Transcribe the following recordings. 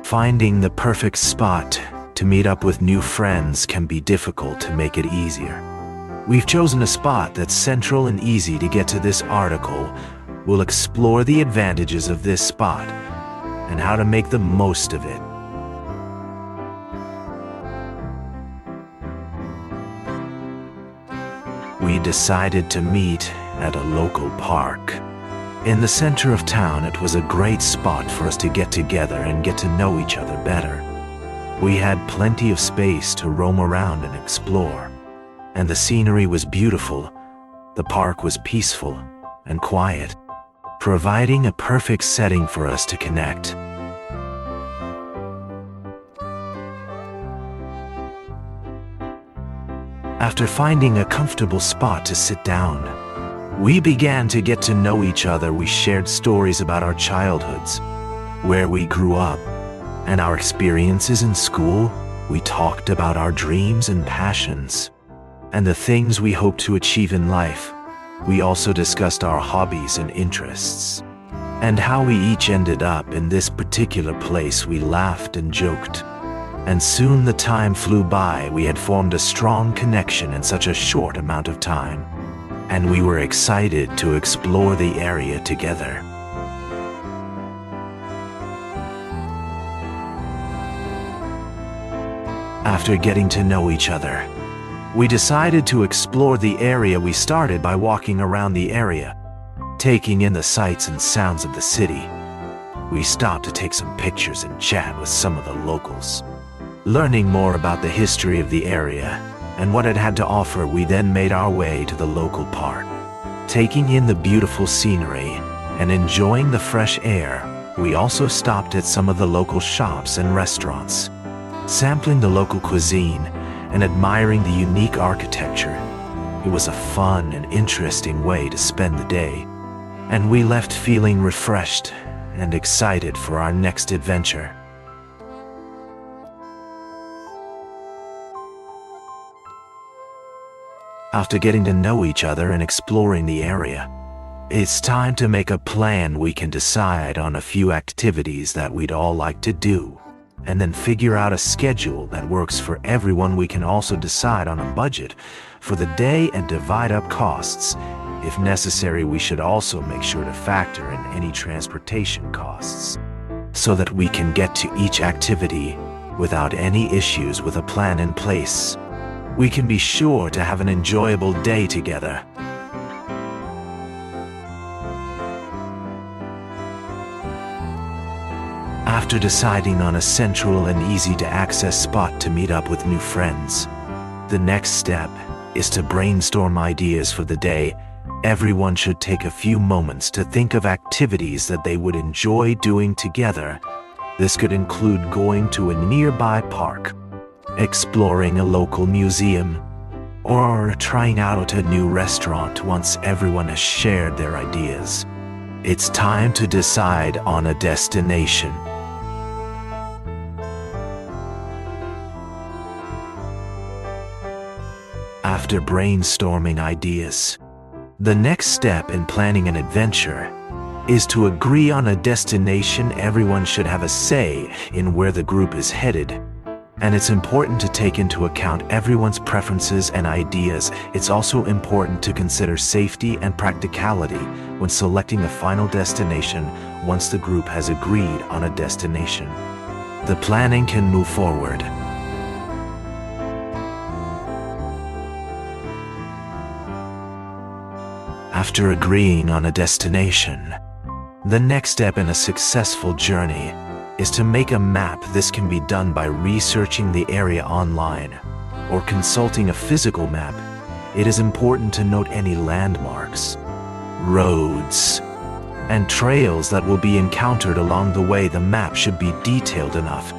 Finding the perfect spot to meet up with new friends can be difficult to make it easier. We've chosen a spot that's central and easy to get to. This article will explore the advantages of this spot and how to make the most of it. We decided to meet at a local park. In the center of town, it was a great spot for us to get together and get to know each other better. We had plenty of space to roam around and explore, and the scenery was beautiful. The park was peaceful and quiet, providing a perfect setting for us to connect. After finding a comfortable spot to sit down, we began to get to know each other. We shared stories about our childhoods, where we grew up, and our experiences in school. We talked about our dreams and passions, and the things we hope to achieve in life. We also discussed our hobbies and interests, and how we each ended up in this particular place. We laughed and joked, and soon the time flew by. We had formed a strong connection in such a short amount of time, and we were excited to explore the area together. After getting to know each other, we decided to explore the area. We started by walking around the area, taking in the sights and sounds of the city. We stopped to take some pictures and chat with some of the locals, learning more about the history of the area and what it had to offer. We then made our way to the local park, taking in the beautiful scenery and enjoying the fresh air. We also stopped at some of the local shops and restaurants, sampling the local cuisine and admiring the unique architecture. It was a fun and interesting way to spend the day, and we left feeling refreshed and excited for our next adventure. After getting to know each other and exploring the area, it's time to make a plan. We can decide on a few activities that we'd all like to do, and then figure out a schedule that works for everyone. We can also decide on a budget for the day and divide up costs. If necessary, we should also make sure to factor in any transportation costs, so that we can get to each activity without any issues. With a plan in place, we can be sure to have an enjoyable day together. After deciding on a central and easy-to-access spot to meet up with new friends, the next step is to brainstorm ideas for the day. Everyone should take a few moments to think of activities that they would enjoy doing together. This could include going to a nearby park, exploring a local museum, or trying out a new restaurant. Once everyone has shared their ideas, it's time to decide on a destination. After brainstorming ideas, the next step in planning an adventure is to agree on a destination. Everyone should have a say in where the group is headed, and it's important to take into account everyone's preferences and ideas. It's also important to consider safety and practicality when selecting a final destination. Once the group has agreed on a destination, the planning can move forward. After agreeing on a destination, the next step in a successful journey is to make a map. This can be done by researching the area online or consulting a physical map. It is important to note any landmarks, roads, and trails that will be encountered along the way. The map should be detailed enough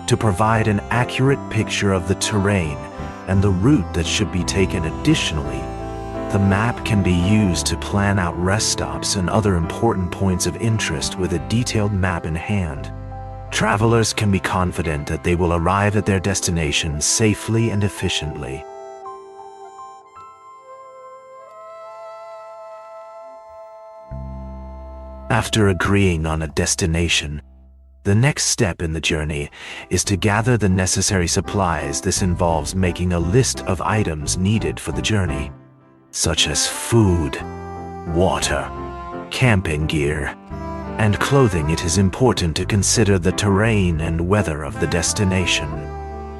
to provide an accurate picture of the terrain and the route that should be taken. Additionally, the map can be used to plan out rest stops and other important points of interest. With a detailed map in hand, travelers can be confident that they will arrive at their destination safely and efficiently. After agreeing on a destination, The next step in the journey is to gather the necessary supplies. This involves making a list of items needed for the journey, such as food, water, camping gear, and clothing. It is important to consider the terrain and weather of the destination,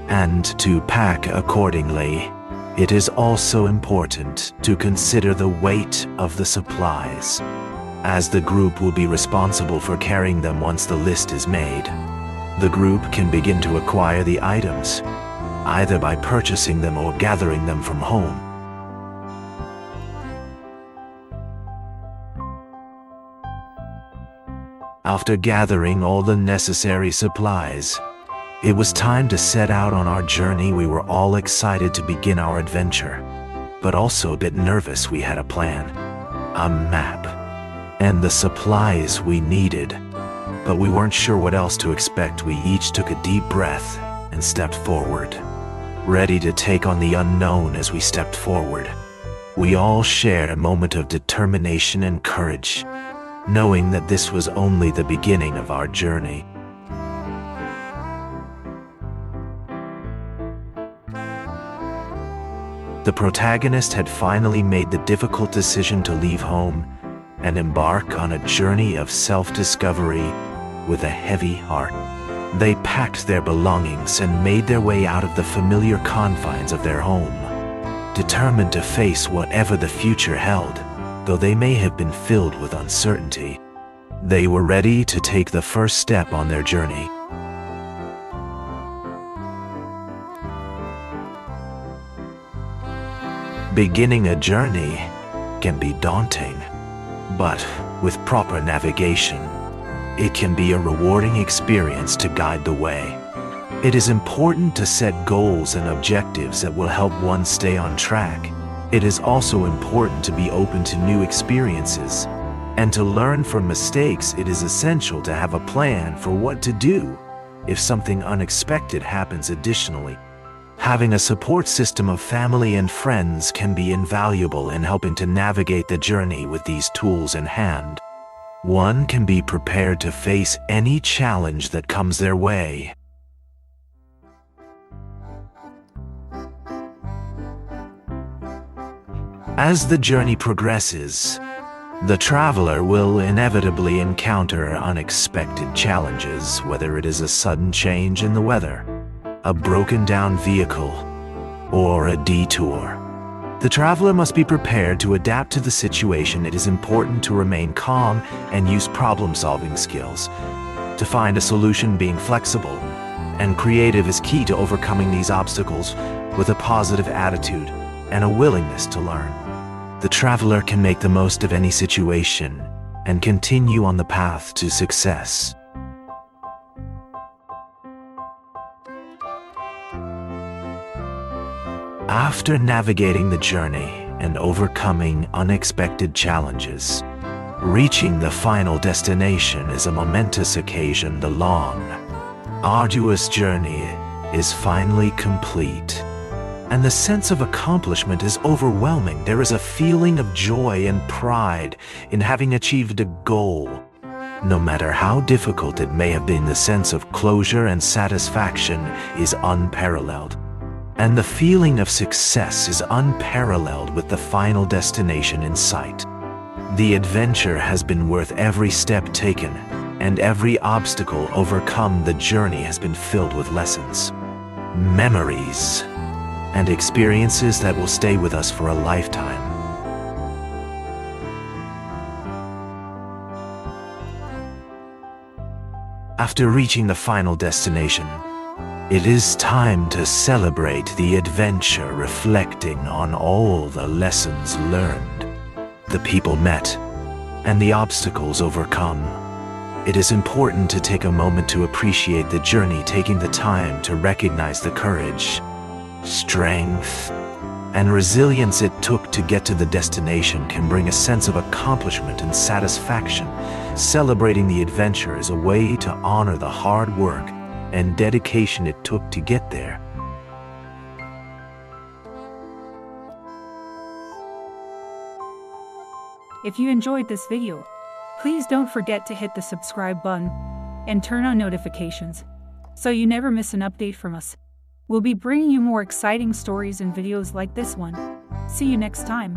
and to pack accordingly. It is also important to consider the weight of the supplies, as the group will be responsible for carrying them once the list is made. The group can begin to acquire the items, either by purchasing them or gathering them from home. After gathering all the necessary supplies, it was time to set out on our journey. We were all excited to begin our adventure, but also a bit nervous. We had a plan, a map, and the supplies we needed, but we weren't sure what else to expect. We each took a deep breath and stepped forward, ready to take on the unknown. As we stepped forward, we all shared a moment of determination and courage, knowing that this was only the beginning of our journey. The protagonist had finally made the difficult decision to leave home and embark on a journey of self-discovery with a heavy heart. They packed their belongings and made their way out of the familiar confines of their home, determined to face whatever the future held. Though they may have been filled with uncertainty, they were ready to take the first step on their journey. Beginning a journey can be daunting, but with proper navigation, it can be a rewarding experience to guide the way. It is important to set goals and objectives that will help one stay on track. It is also important to be open to new experiences and to learn from mistakes. It is essential to have a plan for what to do if something unexpected happens. Additionally, having a support system of family and friends can be invaluable in helping to navigate the journey. With these tools in hand, one can be prepared to face any challenge that comes their way. As the journey progresses, the traveler will inevitably encounter unexpected challenges, whether it is a sudden change in the weather, a broken-down vehicle, or a detour. The traveler must be prepared to adapt to the situation. It is important to remain calm and use problem-solving skills to find a solution. Being flexible and creative is key to overcoming these obstacles. With a positive attitude and a willingness to learn, the traveler can make the most of any situation and continue on the path to success. After navigating the journey and overcoming unexpected challenges, reaching the final destination is a momentous occasion. The long, arduous journey is finally complete, and the sense of accomplishment is overwhelming. There is a feeling of joy and pride in having achieved a goal. No matter how difficult it may have been, the sense of closure and satisfaction is unparalleled, and the feeling of success is unparalleled with the final destination in sight. The adventure has been worth every step taken and every obstacle overcome. The journey has been filled with lessons, memories, and experiences that will stay with us for a lifetime. After reaching the final destination, it is time to celebrate the adventure, reflecting on all the lessons learned, the people met, and the obstacles overcome. It is important to take a moment to appreciate the journey, taking the time to recognize the courage, strength, and resilience it took to get to the destination can bring a sense of accomplishment and satisfaction. Celebrating the adventure is a way to honor the hard work and dedication it took to get there. If you enjoyed this video, please don't forget to hit the subscribe button and turn on notifications so you never miss an update from us. We'll be bringing you more exciting stories and videos like this one. See you next time.